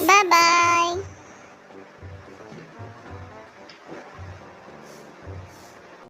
Bye bye.